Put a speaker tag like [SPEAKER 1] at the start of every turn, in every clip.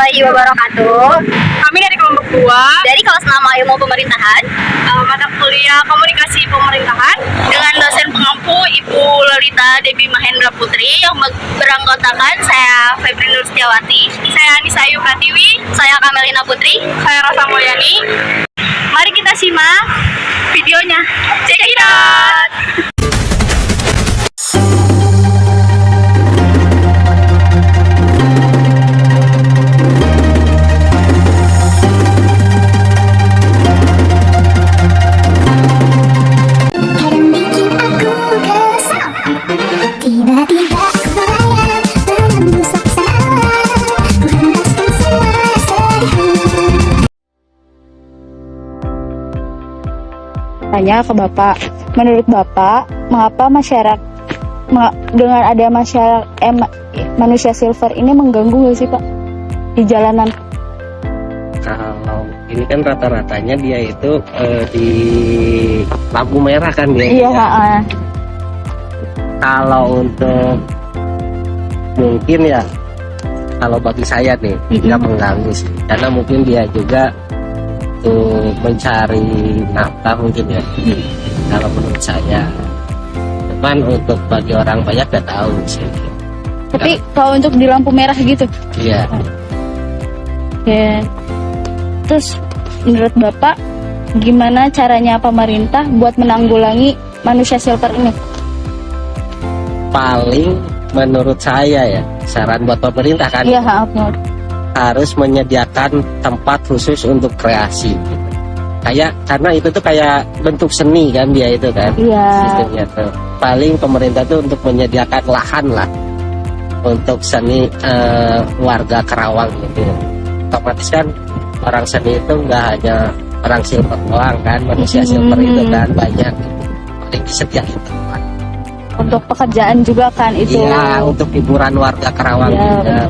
[SPEAKER 1] warahmatullahi wabarakatuh.
[SPEAKER 2] Kami dari kelompok 2
[SPEAKER 1] Dari kelas 6 Ilmu Pemerintahan
[SPEAKER 2] mata kuliah Komunikasi Pemerintahan
[SPEAKER 1] dengan dosen pengampu Ibu Lolita Debbie Mahendra Putri yang beranggotakan saya Febri Nur Setiawati,
[SPEAKER 2] saya Anissa Ayu Pratiwi,
[SPEAKER 1] saya Kamelina Putri.
[SPEAKER 2] saya Rosa Mulyani.
[SPEAKER 1] Mari kita simak videonya. Check it out.
[SPEAKER 3] Tiba-tiba aku melayang dengan rusak salah, menghempaskan semua sedihku.
[SPEAKER 4] Tanya ke Bapak, menurut Bapak, mengapa dengan ada manusia silver ini mengganggu nggak sih Pak di jalanan?
[SPEAKER 5] Kalau ini kan rata-ratanya dia itu di lampu merah kan dia.
[SPEAKER 4] Iya.
[SPEAKER 5] Kalau untuk mungkin ya, kalau bagi saya nih tidak mengganggu sih, karena mungkin dia juga tuh mencari nafkah mungkin ya. Kalau menurut saya, cuman untuk bagi orang banyak gak tahu sih.
[SPEAKER 4] Tapi kalau untuk di lampu merah gitu,
[SPEAKER 5] Iya.
[SPEAKER 4] ya. Terus menurut Bapak, gimana caranya pemerintah buat menanggulangi manusia silver ini?
[SPEAKER 5] Paling menurut saya ya, saran buat pemerintah kan,
[SPEAKER 4] Iya, maaf.
[SPEAKER 5] harus menyediakan tempat khusus untuk kreasi. Karena itu tuh kayak bentuk seni kan dia itu kan.
[SPEAKER 4] Iya.
[SPEAKER 5] Sistemnya tuh. Paling pemerintah tuh untuk menyediakan lahan lah untuk seni warga Karawang gitu. Otomatis kan orang seni itu nggak hanya orang silver doang kan, manusia silver itu kan banyak gitu. Paling disediain tempat.
[SPEAKER 4] Untuk pekerjaan juga kan itu.
[SPEAKER 5] Iya, untuk hiburan warga Karawang
[SPEAKER 4] Iya,
[SPEAKER 5] juga.
[SPEAKER 4] benar.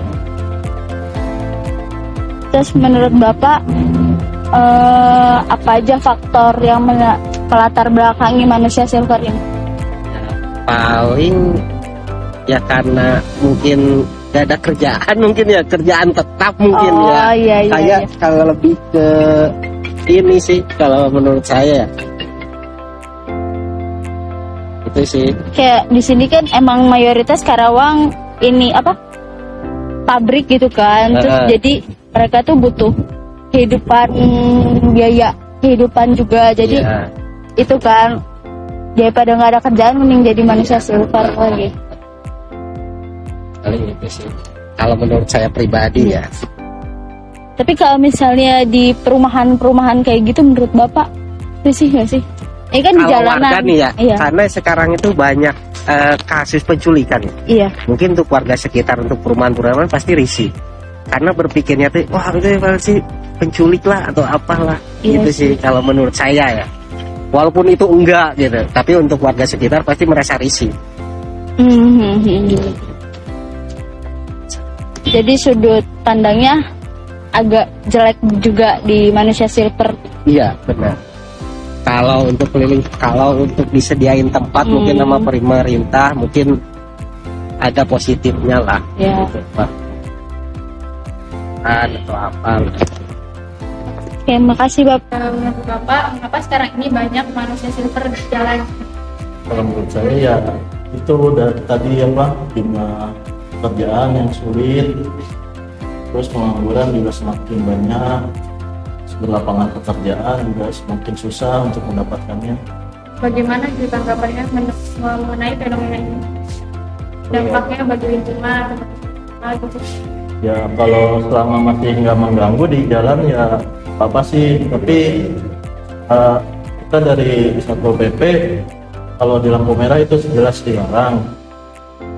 [SPEAKER 4] Terus menurut Bapak, apa aja faktor yang melatar belakangi manusia silver ini?
[SPEAKER 5] Paling ya karena mungkin gak ada kerjaan, mungkin ya kerjaan tetap mungkin ya.
[SPEAKER 4] Iya.
[SPEAKER 5] Kayak kalau lebih ke ini sih kalau menurut saya itu sih.
[SPEAKER 4] Kayak di sini kan emang mayoritas Karawang ini apa? Pabrik gitu kan. Terus jadi mereka tuh butuh kehidupan, biaya kehidupan juga. Jadi
[SPEAKER 5] Iya.
[SPEAKER 4] itu kan daripada nggak ada kerjaan mending jadi manusia silver lagi.
[SPEAKER 5] Paling itu sih. Kalau menurut saya pribadi ya.
[SPEAKER 4] Tapi kalau misalnya di perumahan kayak gitu menurut Bapak risih nggak sih? Ini kan di
[SPEAKER 5] Kalau
[SPEAKER 4] jalanan.
[SPEAKER 5] warga nih ya,
[SPEAKER 4] Iya.
[SPEAKER 5] karena sekarang itu banyak kasus penculikan ya.
[SPEAKER 4] Iya.
[SPEAKER 5] Mungkin untuk warga sekitar, untuk perumahan-perumahan pasti risih. Karena berpikirnya tuh, wah itu pasti penculik lah atau apalah.
[SPEAKER 4] Iya
[SPEAKER 5] Gitu sih kalau menurut saya ya. Walaupun itu enggak gitu, tapi untuk warga sekitar pasti merasa risih.
[SPEAKER 4] Jadi sudut pandangnya agak jelek juga di manusia silver.
[SPEAKER 5] Iya, benar. Kalau untuk disediain tempat mungkin sama pemerintah mungkin ada positifnya lah.
[SPEAKER 4] Ya.
[SPEAKER 5] Gitu, Pak. Atau apa.
[SPEAKER 4] Oke, makasih Bapak.
[SPEAKER 2] Menurut Bapak, mengapa sekarang ini banyak manusia silver di jalan?
[SPEAKER 6] Kalau menurut saya ya itu udah tadi apa, jumlah pekerjaan yang sulit, terus pengangguran juga semakin banyak, lapangan pekerjaan juga semakin susah untuk mendapatkannya.
[SPEAKER 2] Bagaimana juga tanggapannya mengenai fenomena ini? Dampaknya bagi lingkungan, gitu.
[SPEAKER 6] Ya kalau selama masih nggak mengganggu di jalan ya apa sih, tapi kita dari Satpol PP kalau di lampu merah itu jelas dilarang.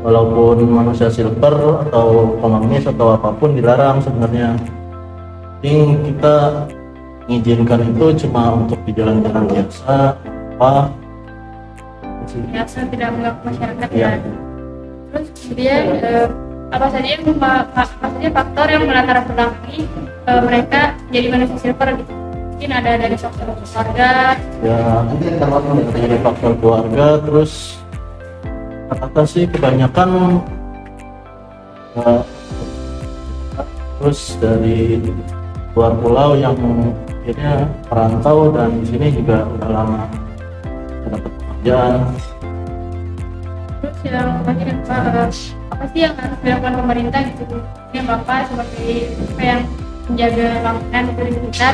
[SPEAKER 6] Walaupun manusia silver atau pengemis atau apapun dilarang sebenarnya. Yang kita mengizinkan itu cuma untuk di jalan-jalan biasa, apa?
[SPEAKER 2] Biasa tidak mengganggu masyarakat
[SPEAKER 6] Ya.
[SPEAKER 2] ya. Terus kemudian apa saja faktor yang melatar belakangi mereka jadi manusia silver gitu? Mungkin ada dari faktor keluarga.
[SPEAKER 6] Ya, dari faktor keluarga, terus kata sih kebanyakan terus dari luar pulau yang akhirnya merantau dan di sini juga udah lama dapat pekerjaan.
[SPEAKER 2] Terus yang terakhir Pak, apa sih yang harus dilakukan pemerintah gitu? Ini Bapak sebagai yang menjaga lingkungan di sekitar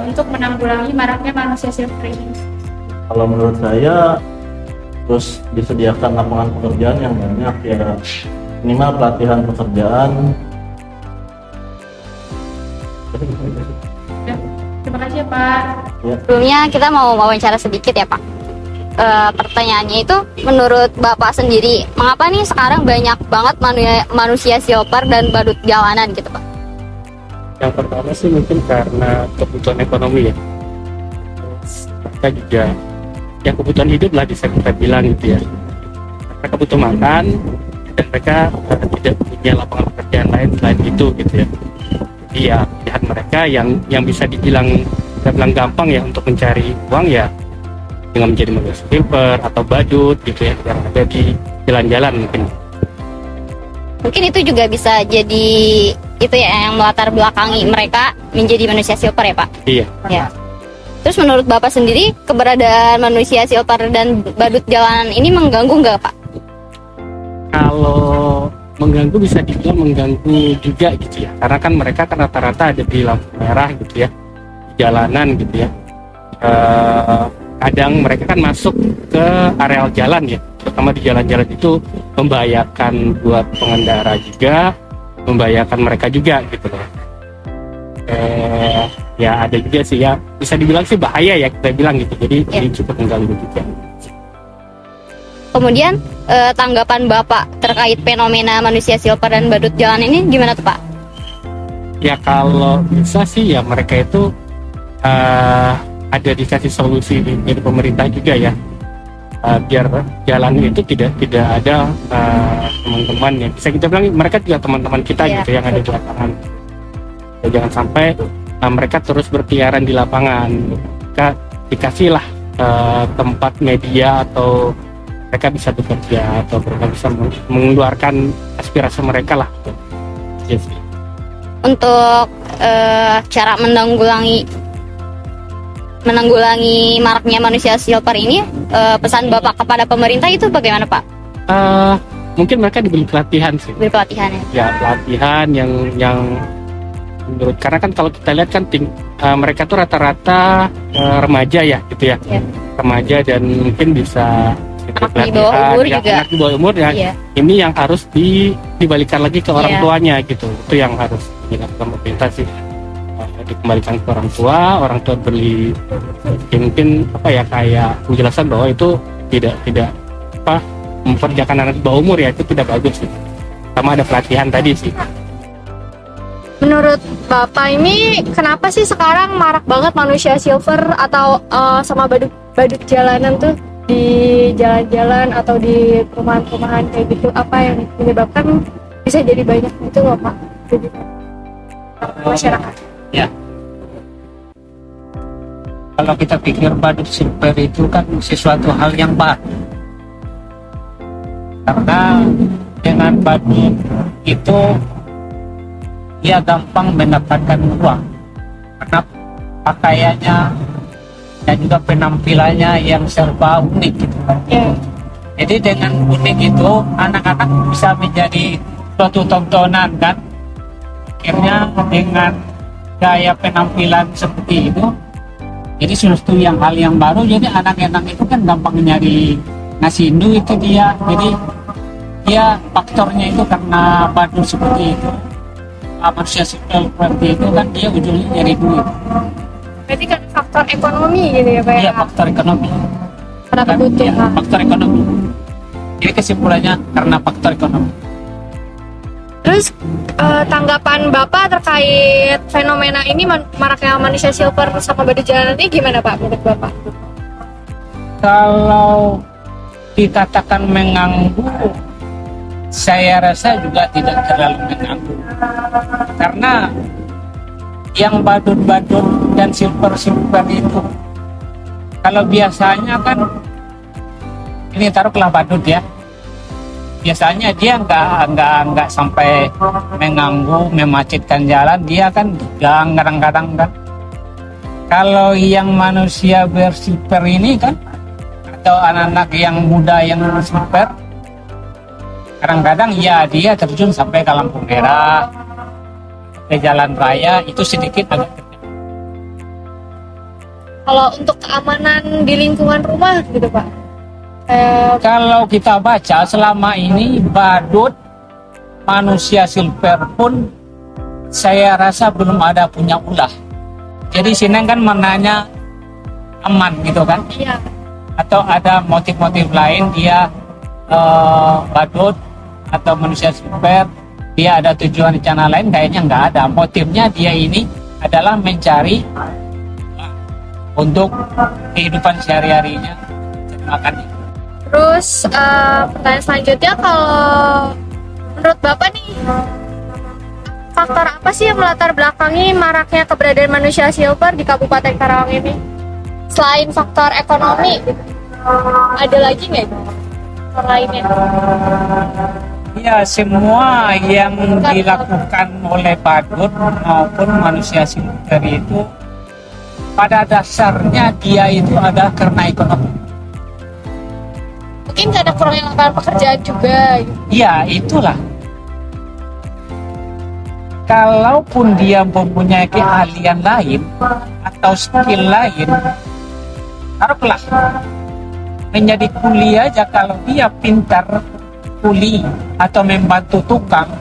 [SPEAKER 2] untuk menanggulangi maraknya manusia silver ini.
[SPEAKER 6] Kalau menurut saya terus disediakan lapangan pekerjaan yang banyak ya, minimal pelatihan pekerjaan.
[SPEAKER 2] Ya, terima kasih ya Pak.
[SPEAKER 7] Sebelumnya kita mau wawancara sedikit ya Pak. Pertanyaannya itu, menurut Bapak sendiri, mengapa nih sekarang banyak banget manusia silver dan badut jalanan gitu Pak?
[SPEAKER 8] Yang pertama sih mungkin karena kebutuhan ekonomi ya. Mereka juga ya kebutuhan hidup lah bisa kita bilang gitu ya. Mereka butuh makan dan mereka tidak punya lapangan pekerjaan lain selain itu gitu ya. Jadi ya pilihan mereka yang bisa dibilang gampang ya untuk mencari uang ya dengan menjadi manusia silver atau badut gitu ya yang ada di jalan-jalan mungkin.
[SPEAKER 7] Mungkin itu juga bisa jadi itu ya yang melatar belakangi mereka menjadi manusia silver ya Pak?
[SPEAKER 8] Iya.
[SPEAKER 7] Ya. Terus menurut Bapak sendiri, keberadaan manusia silver dan badut jalanan ini mengganggu nggak Pak?
[SPEAKER 8] Kalau mengganggu bisa dibilang mengganggu juga gitu ya, karena kan mereka kan rata-rata ada di lampu merah gitu ya, di jalanan gitu ya. Kadang mereka kan masuk ke areal jalan ya, terutama di jalan-jalan itu membahayakan buat pengendara juga, membahayakan mereka juga gitu loh. Ya ada juga sih ya, bisa dibilang sih bahaya ya kita bilang gitu, jadi ini cukup mengganggu juga.
[SPEAKER 7] Kemudian tanggapan Bapak terkait fenomena manusia silver dan badut jalan ini gimana tuh Pak?
[SPEAKER 8] Ya kalau bisa sih ya mereka itu ada dikasih solusi dari pemerintah juga ya, biar jalan itu tidak ada teman-teman yang bisa kita bilang mereka juga teman-teman kita gitu yang ada di lapangan. Ya, jangan sampai mereka terus berkeliaran di lapangan. Mereka dikasihlah tempat media atau mereka bisa bekerja atau mereka bisa mengeluarkan aspirasi mereka lah. Yes.
[SPEAKER 7] Untuk cara menanggulangi maraknya manusia silver ini, pesan Bapak kepada pemerintah itu bagaimana Pak?
[SPEAKER 8] Mungkin mereka diberi pelatihan sih.
[SPEAKER 7] Beri pelatihan ya?
[SPEAKER 8] Ya pelatihan yang menurut, karena kan kalau kita lihat kan mereka tuh rata-rata remaja ya gitu ya. Remaja dan mungkin bisa
[SPEAKER 7] anak di bawah umur juga.
[SPEAKER 8] Anak di bawah umur ya. Ini yang harus dibalikan lagi ke orang tuanya gitu. Itu yang harus dilakukan pemerintah sih. Dikembalikan ke orang tua beli mungkin apa ya, kayak penjelasan bahwa itu tidak memperjakan anak di bawah umur ya, itu tidak bagus sih. Sama ada pelatihan tadi sih.
[SPEAKER 9] Menurut Bapak ini kenapa sih sekarang marak banget manusia silver atau sama badut jalanan tuh di jalan-jalan atau di perumahan-perumahan kayak gitu? Apa yang menyebabkan bisa jadi banyak gitu loh Pak? Jadi masyarakat.
[SPEAKER 10] Ya. Kalau kita pikir badut silver itu kan sesuatu hal yang baru. Karena dengan badut itu dia gampang mendapatkan uang karena pakaiannya dan juga penampilannya yang serba unik gitu. Jadi dengan unik itu anak-anak bisa menjadi suatu tontonan kan. Akhirnya dengan gaya penampilan seperti itu, jadi sesuatu yang hal yang baru, jadi anak-anak itu kan gampang nyari nasi indu itu dia. Jadi dia faktornya itu karena badut seperti itu, manusia seperti itu kan dia ujungnya nyari duit.
[SPEAKER 9] Berarti kan faktor ekonomi gitu ya Pak?
[SPEAKER 10] Iya, faktor ekonomi.
[SPEAKER 9] Karena kebutuhan.
[SPEAKER 10] Ya, faktor ekonomi. Jadi kesimpulannya karena faktor ekonomi.
[SPEAKER 9] Terus tanggapan Bapak terkait fenomena ini maraknya manusia silver sama badut jalanan ini gimana Pak menurut Bapak?
[SPEAKER 10] Kalau dikatakan mengganggu, saya rasa juga tidak terlalu mengganggu. Karena yang badut-badut dan silver-silver itu, kalau biasanya kan ini taruhlah badut ya, biasanya dia nggak sampai mengganggu, memacetkan jalan. Dia kan kadang-kadang kan. Kalau yang manusia bersilver ini kan, atau anak-anak yang muda yang silver, kadang-kadang ya dia terjun sampai ke lampu merah, ke jalan raya, itu sedikit agak.
[SPEAKER 9] Kalau untuk keamanan di lingkungan rumah gitu Pak,
[SPEAKER 10] Kalau kita baca selama ini badut manusia silver pun saya rasa belum ada punya ulah. Jadi sini kan menanya aman gitu kan?
[SPEAKER 9] iya.
[SPEAKER 10] Atau ada motif-motif lain dia badut atau manusia silver, dia ada tujuan rencana lain, kayaknya nggak ada. Motifnya dia ini adalah mencari untuk kehidupan sehari-harinya, makan.
[SPEAKER 9] Terus pertanyaan selanjutnya, kalau menurut Bapak nih, faktor apa sih yang melatar belakangi maraknya keberadaan manusia silver di Kabupaten Karawang ini? Selain faktor ekonomi, ada lagi nggak faktor lainnya?
[SPEAKER 10] Ya, semua yang dilakukan oleh badut maupun manusia silver itu pada dasarnya dia itu ada karena ekonomi.
[SPEAKER 9] Mungkin karena kurangnya lapangan pekerjaan juga.
[SPEAKER 10] Iya, itulah. Kalaupun dia mempunyai keahlian lain atau skill lain, taruhlah menjadi kuli aja, kalau dia pintar kuli atau membantu tukang,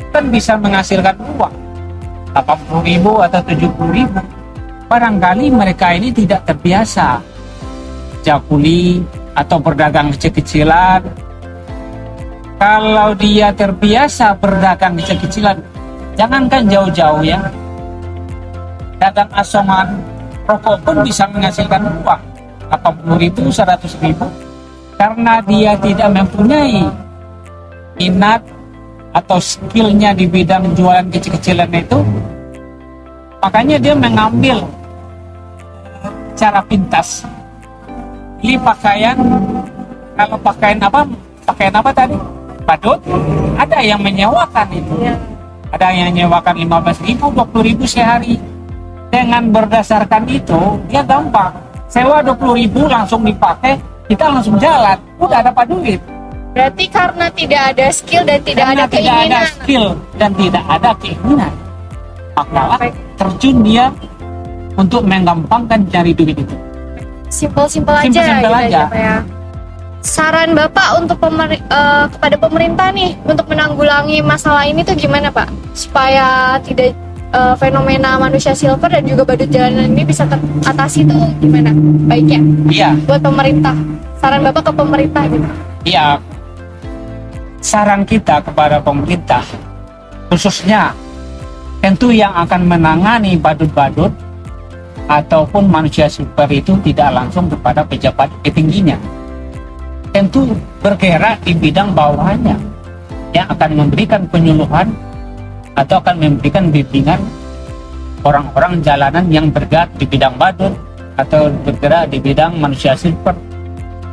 [SPEAKER 10] kan bisa menghasilkan uang 80.000 atau 70.000. Barangkali mereka ini tidak terbiasa kuli atau berdagang kecil-kecilan. Kalau dia terbiasa berdagang kecil-kecilan, jangankan jauh-jauh ya, dagang asongan rokok pun bisa menghasilkan uang 80.000, 100.000, karena dia tidak mempunyai minat atau skillnya di bidang jualan kecil-kecilan itu. Makanya dia mengambil cara pintas, beli pakaian. Kalau pakaian apa tadi? Badut, ada yang menyewakan itu. Ada yang menyewakan 15.000, 20.000 sehari. Dengan berdasarkan itu, dia gampang. Sewa 20.000 langsung dipakai, kita langsung jalan. Udah dapat duit.
[SPEAKER 9] Berarti karena tidak ada skill dan tidak
[SPEAKER 10] Karena
[SPEAKER 9] ada keinginan.
[SPEAKER 10] tidak ada skill dan tidak ada keinginan, maka terjun dia untuk menggampangkan cari duit itu.
[SPEAKER 9] Simpel-simpel aja.
[SPEAKER 10] Simpel-simpel aja.
[SPEAKER 9] Pak ya. Saran Bapak untuk kepada pemerintah nih untuk menanggulangi masalah ini tuh gimana Pak? Supaya tidak fenomena manusia silver dan juga badut jalanan ini bisa teratasi tuh gimana baiknya?
[SPEAKER 10] Iya.
[SPEAKER 9] Buat pemerintah. Saran Bapak ke pemerintah gitu.
[SPEAKER 10] Iya. Saran kita kepada pemerintah, khususnya tentu yang akan menangani badut-badut ataupun manusia silver itu tidak langsung kepada pejabat petingginya. Tentu bergerak di bidang bawahnya yang akan memberikan penyuluhan atau akan memberikan bimbingan orang-orang jalanan yang bergerak di bidang badut atau bergerak di bidang manusia silver.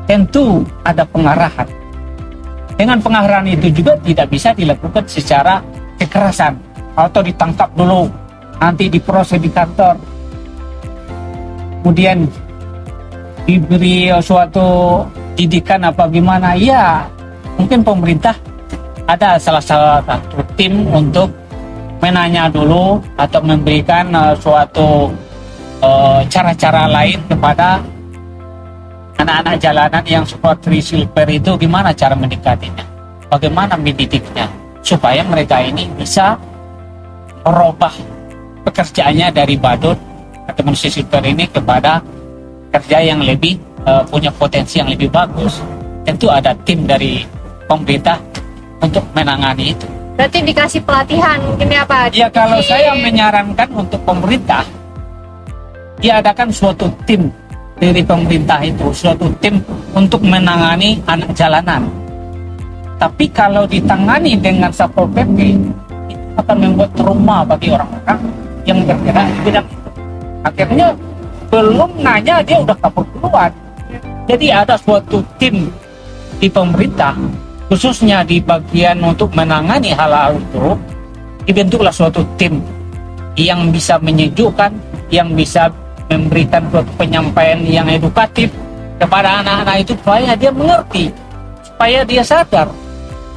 [SPEAKER 10] Tentu ada pengarahan. Dengan pengarahan itu juga tidak bisa dilakukan secara kekerasan atau ditangkap dulu, nanti diproses di kantor, kemudian diberi suatu didikan apa gimana. Ya, mungkin pemerintah ada salah satu tim untuk menanya dulu atau memberikan suatu cara-cara lain kepada anak-anak jalanan yang seperti silver itu, gimana cara mendekatinya, bagaimana mendidiknya supaya mereka ini bisa merubah pekerjaannya dari badut atau manusia silver ini kepada kerja yang lebih punya potensi yang lebih bagus. Tentu ada tim dari pemerintah untuk menangani itu.
[SPEAKER 9] Berarti dikasih pelatihan mungkin ya Pak?
[SPEAKER 10] Ya, kalau saya menyarankan untuk pemerintah diadakan suatu tim dari pemerintah itu, suatu tim untuk menangani anak jalanan. Tapi kalau ditangani dengan Satpol PP, itu akan membuat trauma bagi orang-orang yang bergerak di bidang itu. Akhirnya belum nanya dia udah kabur duluan. Jadi ada suatu tim di pemerintah khususnya di bagian untuk menangani hal-hal buruk, dibentuklah suatu tim yang bisa menyejukkan, yang bisa memberikan suatu penyampaian yang edukatif kepada anak-anak itu supaya dia mengerti, supaya dia sadar.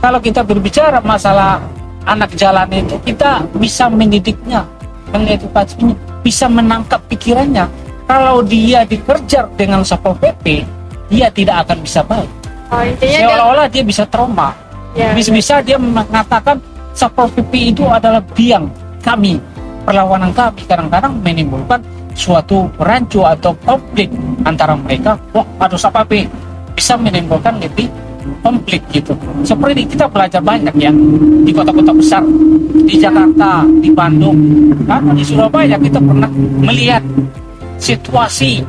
[SPEAKER 10] Kalau kita berbicara masalah anak jalan itu, kita bisa mendidiknya, mengedukasinya, bisa menangkap pikirannya. Kalau dia dikejar dengan Satpol PP, dia tidak akan bisa baik.
[SPEAKER 9] Intinya
[SPEAKER 10] Seolah-olah dia bisa trauma.
[SPEAKER 9] Ya,
[SPEAKER 10] Bisa-bisa dia mengatakan Satpol PP itu adalah biang kami, perlawanan kami. Kadang-kadang menimbulkan suatu rancu atau konflik antara mereka. Wah, aduh Satpol PP bisa menimbulkan lebih konflik gitu. Seperti kita belajar banyak ya di kota-kota besar, di Jakarta, di Bandung, karena di Surabaya kita pernah melihat situasi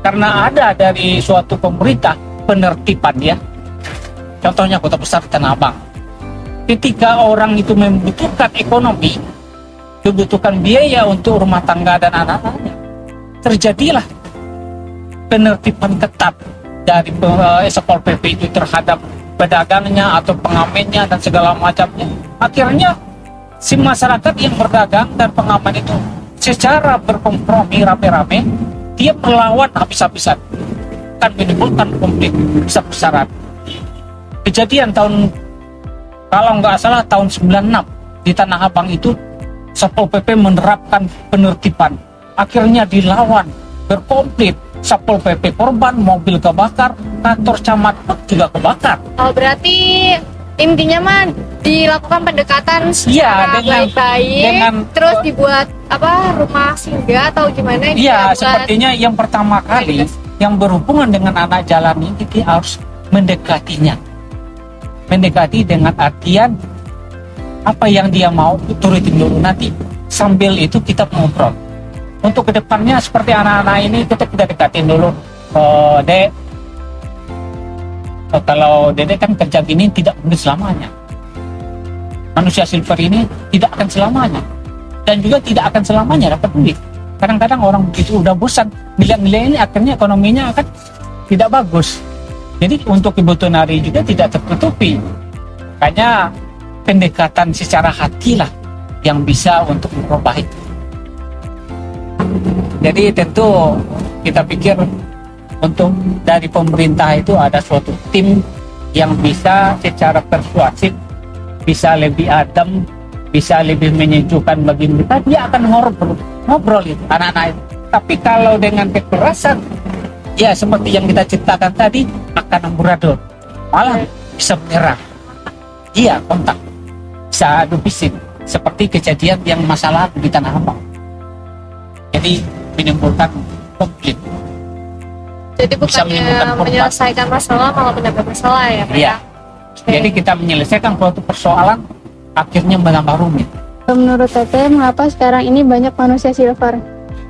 [SPEAKER 10] karena ada dari suatu pemerintah penertiban ya. Contohnya kota besar Tanah Abang. Ketika orang itu membutuhkan ekonomi, membutuhkan biaya untuk rumah tangga dan anak-anaknya, terjadilah penertiban ketat dari Satpol PP itu terhadap pedagangnya atau pengamennya dan segala macamnya. Akhirnya si masyarakat yang berdagang dan pengamen itu secara berkompromi rame-rame, dia melawan habis-habisan, kan menimbulkan konflik besar-besaran. Kejadian kalau nggak salah tahun 96 di Tanah Abang itu Satpol PP menerapkan penertiban, akhirnya dilawan, berkonflik. Satpol PP korban, mobil kebakar, kantor camat pun juga kebakar.
[SPEAKER 9] Oh, berarti intinya mah dilakukan pendekatan secara baik-baik, terus dibuat rumah singgah atau gimana?
[SPEAKER 10] Iya, sepertinya yang pertama kali yang berhubungan dengan anak jalan ini kita harus mendekatinya. Mendekati dengan artian apa yang dia mau turutin dulu, nanti sambil itu kita ngobrol. Untuk kedepannya seperti anak-anak ini kita dekatin dulu. Dek, kalau Dede kan kerja gini tidak mungkin selamanya. Manusia silver ini tidak akan selamanya, dan juga tidak akan selamanya dapat duit. Kadang-kadang orang begitu udah bosan nilai-nilai ini, akhirnya ekonominya akan tidak bagus. Jadi untuk kebutuhan hari juga tidak tertutupi. Makanya pendekatan secara hati lah yang bisa untuk memperbaiki. Jadi tentu kita pikir untuk dari pemerintah itu ada suatu tim yang bisa secara persuasif, bisa lebih adem, bisa lebih menyejukkan bagi mereka. Dia akan ngobrol itu anak-anak itu. Tapi kalau dengan kekerasan, ya seperti yang kita ceritakan tadi, akan amburadul, malah bisa menyerang. Iya, kontak, bisa adu fisik, seperti kejadian yang masalah di Tanah Abang. Jadi menimbulkan konflik.
[SPEAKER 9] Jadi bukannya menyelesaikan masalah, malah menambah masalah ya Pak?
[SPEAKER 10] Iya. Jadi kita menyelesaikan suatu persoalan, akhirnya menambah rumit.
[SPEAKER 2] Menurut Teteh, mengapa sekarang ini banyak manusia silver?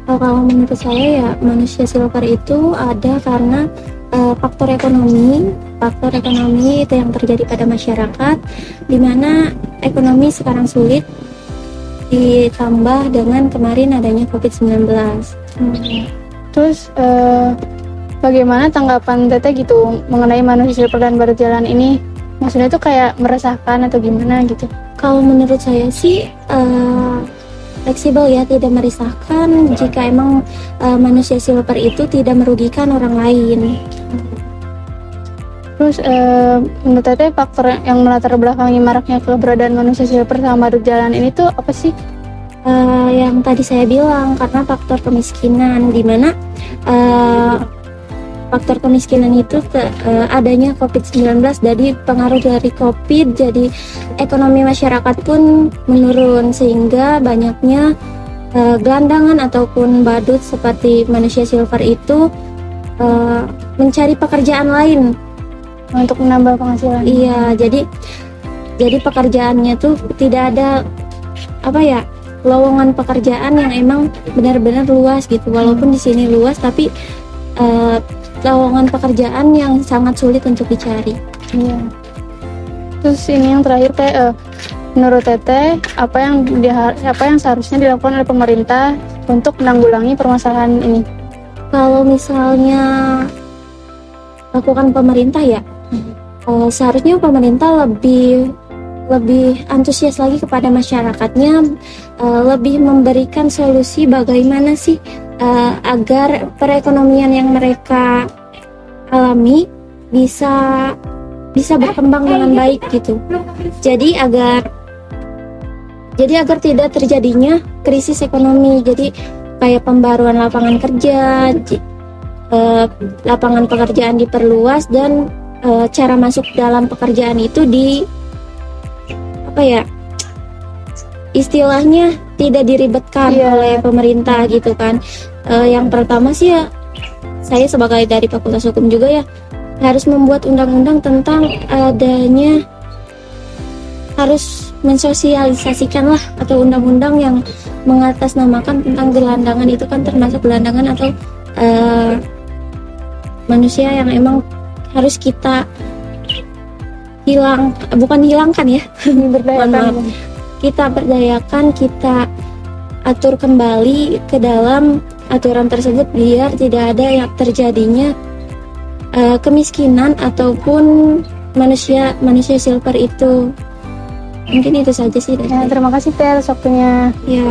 [SPEAKER 3] Kalau menurut saya ya manusia silver itu ada karena faktor ekonomi itu yang terjadi pada masyarakat, di mana ekonomi sekarang sulit, ditambah dengan kemarin adanya COVID-19.
[SPEAKER 2] Terus bagaimana tanggapan Teteh gitu mengenai manusia silver dan baru jalan ini? Maksudnya itu kayak meresahkan atau gimana gitu?
[SPEAKER 3] Kalau menurut saya sih fleksibel ya, tidak merisahkan jika emang manusia silver itu tidak merugikan orang lain.
[SPEAKER 2] Terus menurut Teteh faktor yang melatar belakangi maraknya keberadaan manusia silver sama baru jalan ini tuh apa sih?
[SPEAKER 3] Yang tadi saya bilang, karena faktor kemiskinan, di mana faktor kemiskinan itu adanya COVID-19, jadi pengaruh dari COVID, jadi ekonomi masyarakat pun menurun, sehingga banyaknya gelandangan ataupun badut seperti manusia silver itu mencari pekerjaan lain
[SPEAKER 2] untuk menambah penghasilan.
[SPEAKER 3] Iya, jadi pekerjaannya tuh tidak ada lowongan pekerjaan yang emang benar-benar luas gitu. Walaupun di sini luas, tapi lowongan pekerjaan yang sangat sulit untuk dicari.
[SPEAKER 2] Iya. Terus ini yang terakhir Teh, menurut Teteh apa yang seharusnya dilakukan oleh pemerintah untuk menanggulangi permasalahan ini?
[SPEAKER 3] Kalau misalnya lakukan pemerintah ya, seharusnya pemerintah lebih antusias lagi kepada masyarakatnya, lebih memberikan solusi bagaimana sih agar perekonomian yang mereka alami bisa berkembang dengan baik gitu. Jadi agar tidak terjadinya krisis ekonomi. Jadi kayak pembaruan lapangan kerja, lapangan pekerjaan diperluas, dan cara masuk dalam pekerjaan itu istilahnya tidak diribetkan oleh pemerintah gitu kan. Yang pertama sih ya, saya sebagai dari Fakultas Hukum juga ya, harus membuat undang-undang tentang adanya, harus mensosialisasikan lah, atau undang-undang yang mengatasnamakan tentang gelandangan. Itu kan termasuk gelandangan atau manusia yang emang harus kita bukan hilangkan ya, kita berdayakan, kita atur kembali ke dalam aturan tersebut biar tidak ada yang terjadinya kemiskinan ataupun manusia silver itu. Mungkin itu saja sih.
[SPEAKER 9] Terima kasih Teh atas waktunya.
[SPEAKER 3] Ya.